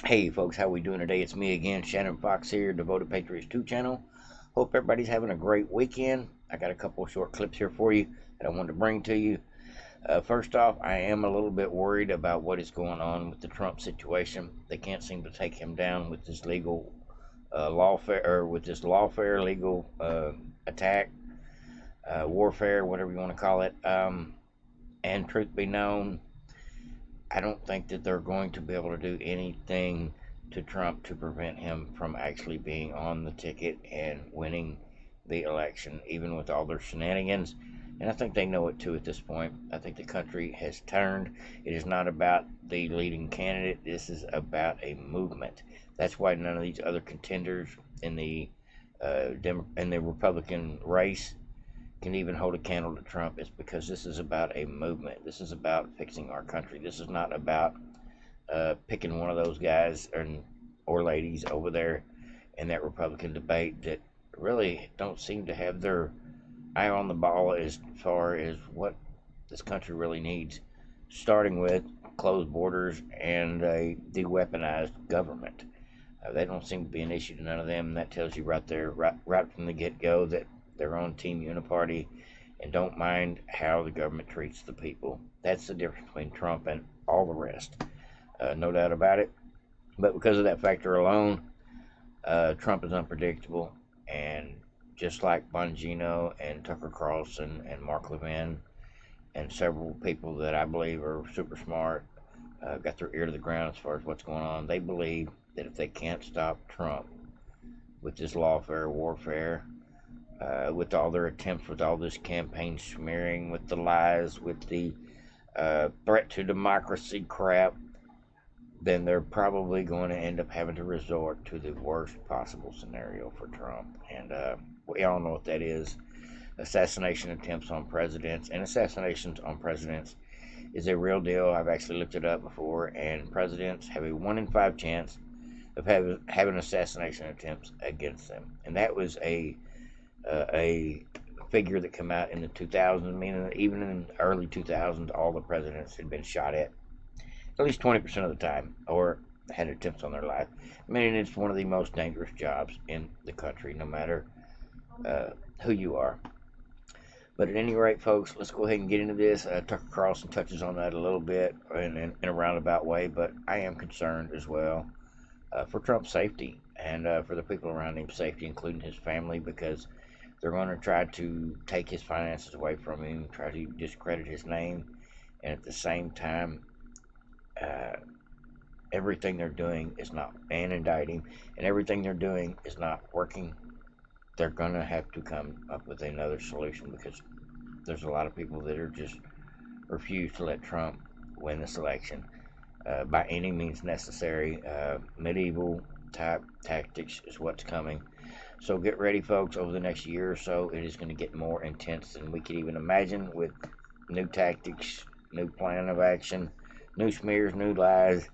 Hey folks, how we doing today? It's me again, Shannon Fox here, Devoted Patriots 2 channel. Hope everybody's having a great weekend. I got a couple of short clips here for you that I wanted to bring to you. First off, I am a little bit worried about what is going on with the Trump situation. They can't seem to take him down with this legal lawfare, or with this lawfare legal attack, warfare, whatever you want to call it. And truth be known, I don't think that they're going to be able to do anything to Trump to prevent him from actually being on the ticket and winning the election, even with all their shenanigans. And I think they know it too at this point. I think the country has turned. It is not about the leading candidate. This is about a movement. That's why none of these other contenders in the Republican race can even hold a candle to Trump. Is because this is about a movement. This is about fixing our country. This is not about picking one of those guys or ladies over there in that Republican debate that really don't seem to have their eye on the ball as far as what this country really needs, starting with closed borders and a de-weaponized government. That don't seem to be an issue to none of them. And that tells you right there, right from the get-go, that they're on Team Uniparty and don't mind how the government treats the people. That's the difference between Trump and all the rest. No doubt about it. But because of that factor alone, Trump is unpredictable. And just like Bongino and Tucker Carlson and Mark Levin and several people that I believe are super smart, got their ear to the ground as far as what's going on, they believe that if they can't stop Trump with this lawfare, warfare, with all their attempts, with all this campaign smearing, with the lies, with the threat to democracy crap, then they're probably going to end up having to resort to the worst possible scenario for Trump. And we all know what that is. Assassination attempts on presidents, and assassinations on presidents is a real deal. I've actually looked it up before, and presidents have a 1 in 5 chance of having assassination attempts against them. And that was a figure that came out in the 2000s, meaning even in the early 2000s, all the presidents had been shot at least 20% of the time, or had attempts on their life. Meaning it's one of the most dangerous jobs in the country, no matter who you are. But at any rate, folks, let's go ahead and get into this. Tucker Carlson touches on that a little bit in a roundabout way, but I am concerned as well for Trump's safety and for the people around him's safety, including his family, because they're going to try to take his finances away from him, try to discredit his name, and at the same time, everything they're doing is not, and indict him, and everything they're doing is not working. They're going to have to come up with another solution, because there's a lot of people that are just refuse to let Trump win this election by any means necessary. Medieval type tactics is what's coming. So get ready, folks. Over the next year or so, it is going to get more intense than we could even imagine, with new tactics, new plan of action, new smears, new lies,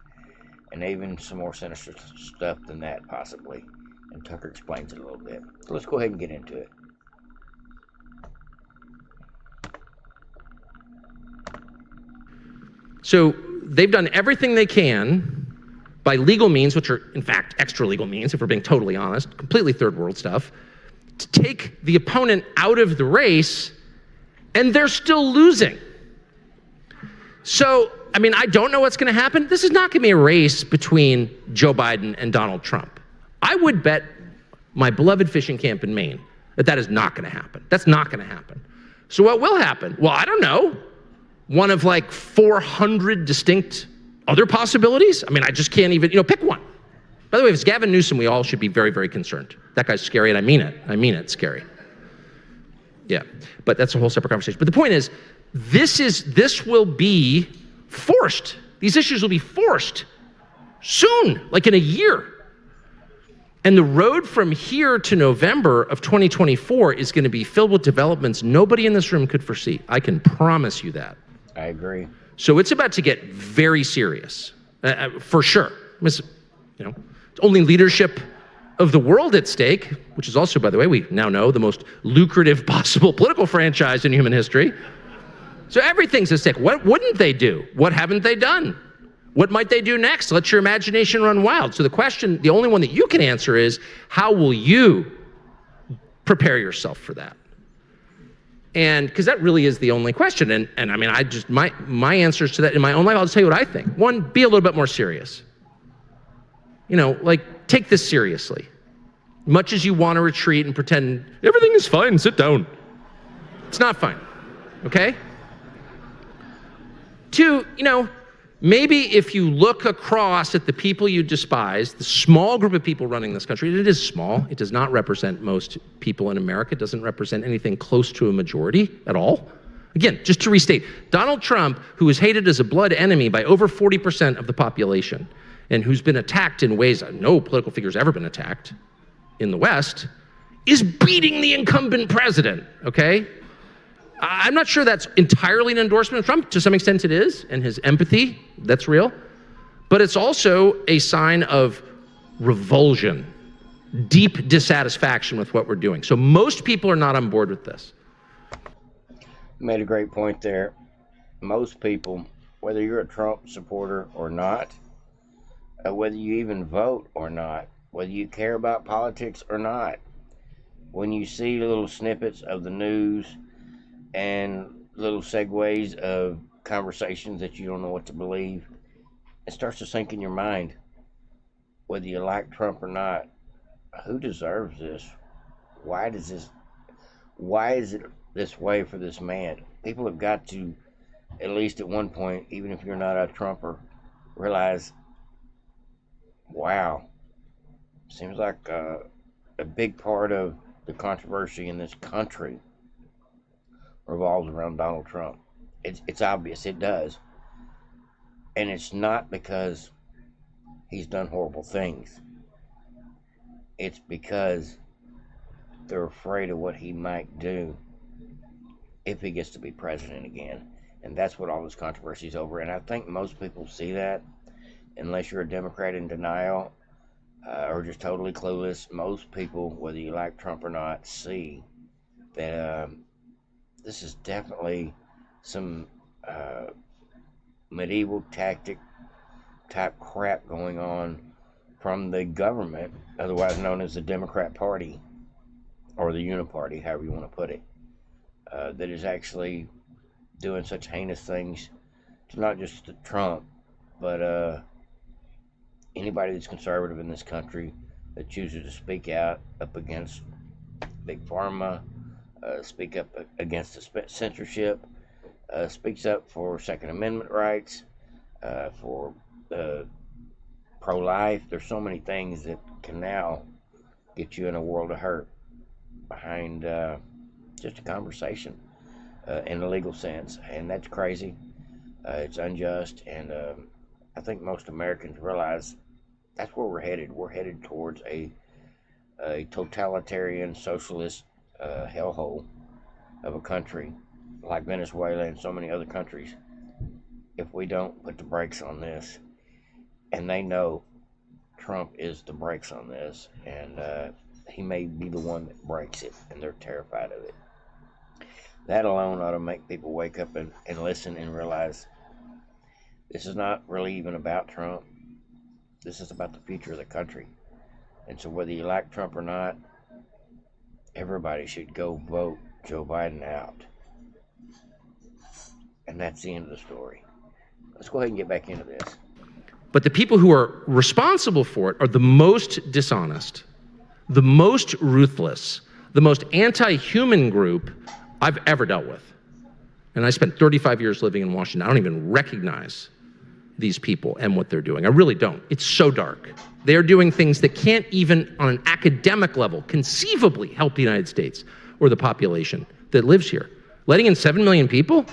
and even some more sinister stuff than that, possibly. And Tucker explains it a little bit. So let's go ahead and get into it. So they've done everything they can by legal means, which are in fact extra legal means, if we're being totally honest, completely third world stuff, to take the opponent out of the race, and they're still losing. So, I mean, I don't know what's going to happen. This is not going to be a race between Joe Biden and Donald Trump. I would bet my beloved fishing camp in Maine that is not going to happen. That's not going to happen. So what will happen? Well, I don't know. One of like 400 distinct other possibilities? I mean, I just can't even, pick one. By the way, if it's Gavin Newsom, we all should be very, very concerned. That guy's scary, and I mean it. I mean it, scary. Yeah, but that's a whole separate conversation. But the point is, this will be forced. These issues will be forced soon, like in a year. And the road from here to November of 2024 is going to be filled with developments nobody in this room could foresee. I can promise you that. I agree. So it's about to get very serious, for sure. It's only leadership of the world at stake, which is also, by the way, we now know, the most lucrative possible political franchise in human history. So everything's at stake. What wouldn't they do? What haven't they done? What might they do next? Let your imagination run wild. So the question, the only one that you can answer is, how will you prepare yourself for that? And because that really is the only question. And I mean, my answers to that in my own life, I'll just tell you what I think. One, be a little bit more serious. Like, take this seriously. Much as you want to retreat and pretend everything is fine, sit down. It's not fine, okay? Two, maybe if you look across at the people you despise, the small group of people running this country, and it is small, it does not represent most people in America, it doesn't represent anything close to a majority at all. Again, just to restate, Donald Trump, who is hated as a blood enemy by over 40% of the population, and who's been attacked in ways that no political figure's ever been attacked in the West, is beating the incumbent president, okay? I'm not sure that's entirely an endorsement of Trump. To some extent it is, and his empathy, that's real. But it's also a sign of revulsion, deep dissatisfaction with what we're doing. So most people are not on board with this. You made a great point there. Most people, whether you're a Trump supporter or not, whether you even vote or not, whether you care about politics or not, when you see little snippets of the news and little segues of conversations that you don't know what to believe, it starts to sink in your mind. Whether you like Trump or not, who deserves this? Why is it this way for this man? People have got to, at least at one point, even if you're not a Trumper, realize, wow, seems like a big part of the controversy in this country revolves around Donald Trump. It's obvious it does. And it's not because he's done horrible things. It's because they're afraid of what he might do if he gets to be president again. And that's what all this controversy is over. And I think most people see that, unless you're a Democrat in denial or just totally clueless. Most people, whether you like Trump or not, see that this is definitely some medieval tactic type crap going on from the government, otherwise known as the Democrat Party or the Uniparty, however you want to put it, that is actually doing such heinous things to not just to Trump, but anybody that's conservative in this country that chooses to speak out up against Big Pharma, speak up against the censorship, speaks up for Second Amendment rights, for pro-life. There's so many things that can now get you in a world of hurt behind just a conversation in a legal sense, and that's crazy. It's unjust, and I think most Americans realize that's where we're headed. We're headed towards a totalitarian socialist hellhole of a country like Venezuela and so many other countries if we don't put the brakes on this. And they know Trump is the brakes on this, and he may be the one that breaks it, and they're terrified of it. That alone ought to make people wake up and listen and realize this is not really even about Trump. This is about the future of the country. And so whether you like Trump or not, everybody should go vote Joe Biden out. And that's the end of the story. Let's go ahead and get back into this. But the people who are responsible for it are the most dishonest, the most ruthless, the most anti-human group I've ever dealt with. And I spent 35 years living in Washington. I don't even recognize these people and what they're doing. I really don't. It's so dark. They're doing things that can't even on an academic level conceivably help the United States or the population that lives here. Letting in 7 million people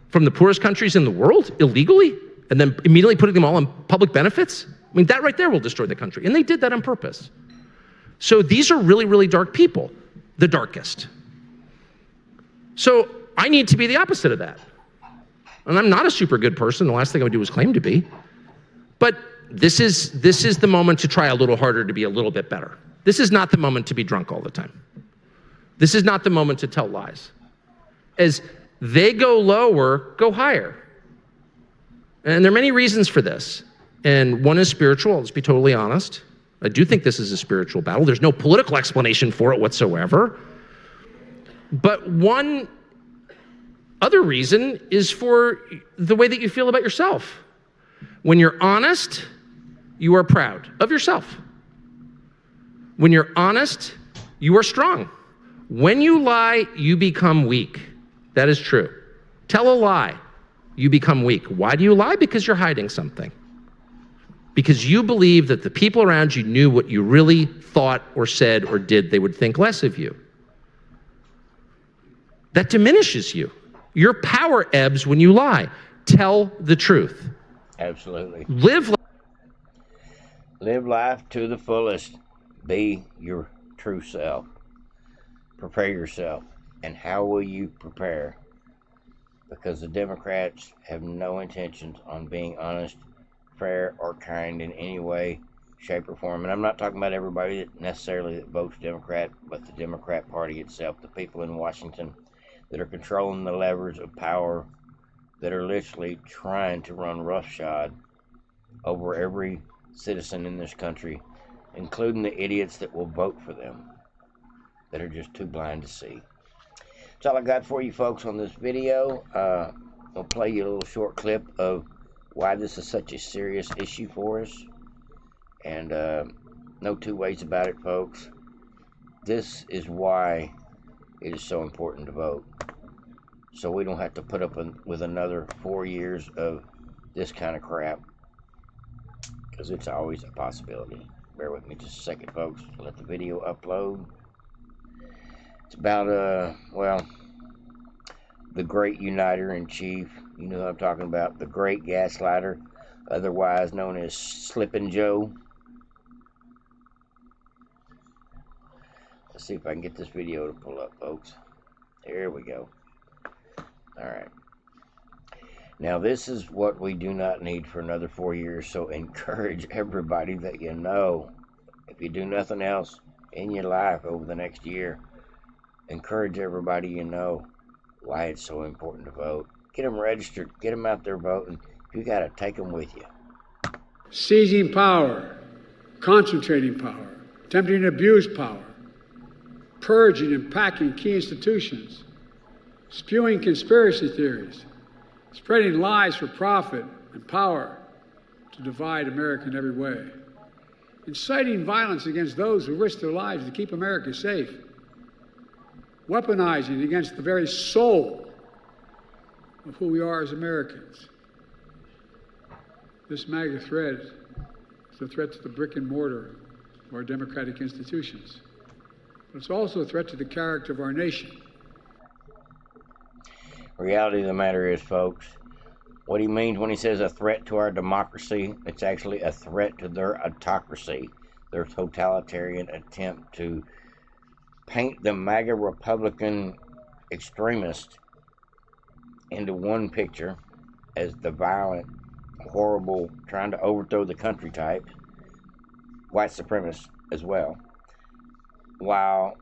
from the poorest countries in the world illegally and then immediately putting them all on public benefits? I mean, that right there will destroy the country. And they did that on purpose. So these are really, really dark people, the darkest. So I need to be the opposite of that. And I'm not a super good person. The last thing I would do is claim to be. But this is the moment to try a little harder to be a little bit better. This is not the moment to be drunk all the time. This is not the moment to tell lies. As they go lower, go higher. And there are many reasons for this. And one is spiritual, let's be totally honest. I do think this is a spiritual battle. There's no political explanation for it whatsoever. But one other reason is for the way that you feel about yourself. When you're honest, you are proud of yourself. When you're honest, you are strong. When you lie, you become weak. That is true. Tell a lie, you become weak. Why do you lie? Because you're hiding something. Because you believe that the people around you knew what you really thought or said or did, they would think less of you. That diminishes you. Your power ebbs when you lie. Tell the truth. Absolutely. Live life to the fullest. Be your true self. Prepare yourself. And how will you prepare? Because the Democrats have no intentions on being honest, fair, or kind in any way, shape, or form. And I'm not talking about everybody that necessarily votes Democrat, but the Democrat Party itself, the people in Washington that are controlling the levers of power, that are literally trying to run roughshod over every citizen in this country, including the idiots that will vote for them, that are just too blind to see. That's all I got for you folks on this video. I'll play you a little short clip of why this is such a serious issue for us. And no two ways about it, folks. This is why it is so important to vote. So we don't have to put up with another 4 years of this kind of crap. Because it's always a possibility. Bear with me just a second, folks. Let the video upload. It's about, well, the great uniter in chief. You know who I'm talking about. The great gaslighter, otherwise known as Slippin' Joe. Let's see if I can get this video to pull up, folks. There we go. Alright. Now, this is what we do not need for another 4 years, so encourage everybody that you know. If you do nothing else in your life over the next year, encourage everybody you know why it's so important to vote. Get them registered. Get them out there voting. You got to take them with you. Seizing power, concentrating power, attempting to abuse power, purging and packing key institutions, spewing conspiracy theories, spreading lies for profit and power to divide America in every way, inciting violence against those who risk their lives to keep America safe, weaponizing against the very soul of who we are as Americans. This MAGA threat is a threat to the brick and mortar of our democratic institutions. But it's also a threat to the character of our nation. Reality of the matter is, folks, what he means when he says a threat to our democracy, it's actually a threat to their autocracy, their totalitarian attempt to paint the MAGA Republican extremist into one picture as the violent, horrible, trying to overthrow the country type, white supremacists as well, while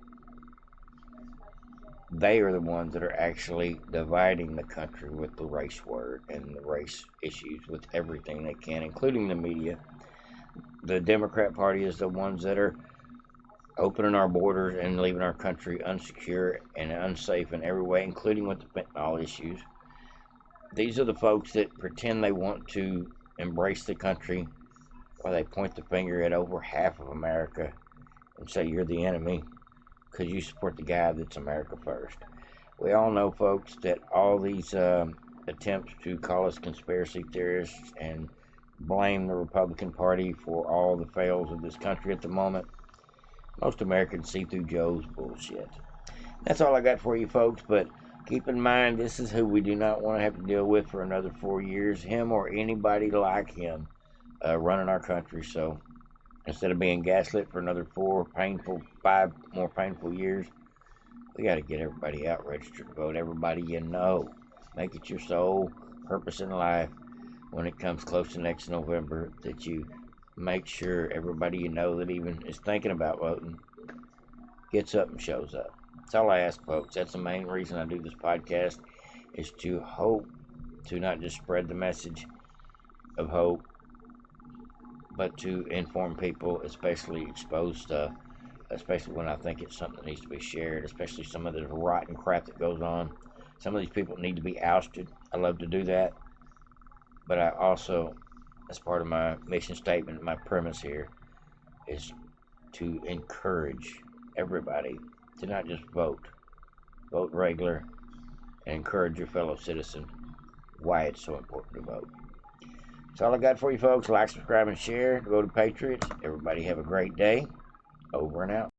they are the ones that are actually dividing the country with the race word and the race issues with everything they can, including the media. The Democrat Party is the ones that are opening our borders and leaving our country unsecure and unsafe in every way, including with the fentanyl issues. These are the folks that pretend they want to embrace the country, while they point the finger at over half of America and say you're the enemy because you support the guy that's America first. We all know, folks, that all these attempts to call us conspiracy theorists and blame the Republican Party for all the fails of this country at the moment, most Americans see through Joe's bullshit. That's all I got for you, folks, but keep in mind, this is who we do not want to have to deal with for another 4 years, him or anybody like him running our country. So instead of being gaslit for another 5 more painful years, we got to get everybody out registered to vote. Everybody you know. Make it your sole purpose in life when it comes close to next November that you make sure everybody you know that even is thinking about voting gets up and shows up. That's all I ask, folks. That's the main reason I do this podcast, is to hope to not just spread the message, of hope, but to inform people, especially expose stuff, especially when I think it's something that needs to be shared, especially some of the rotten crap that goes on. Some of these people need to be ousted. I love to do that, but I also, as part of my mission statement, my premise here is to encourage everybody to not just vote regular, and encourage your fellow citizen why it's so important to vote. That's all I got for you folks. Like, subscribe, and share. Go to Patriots. Everybody have a great day. Over and out.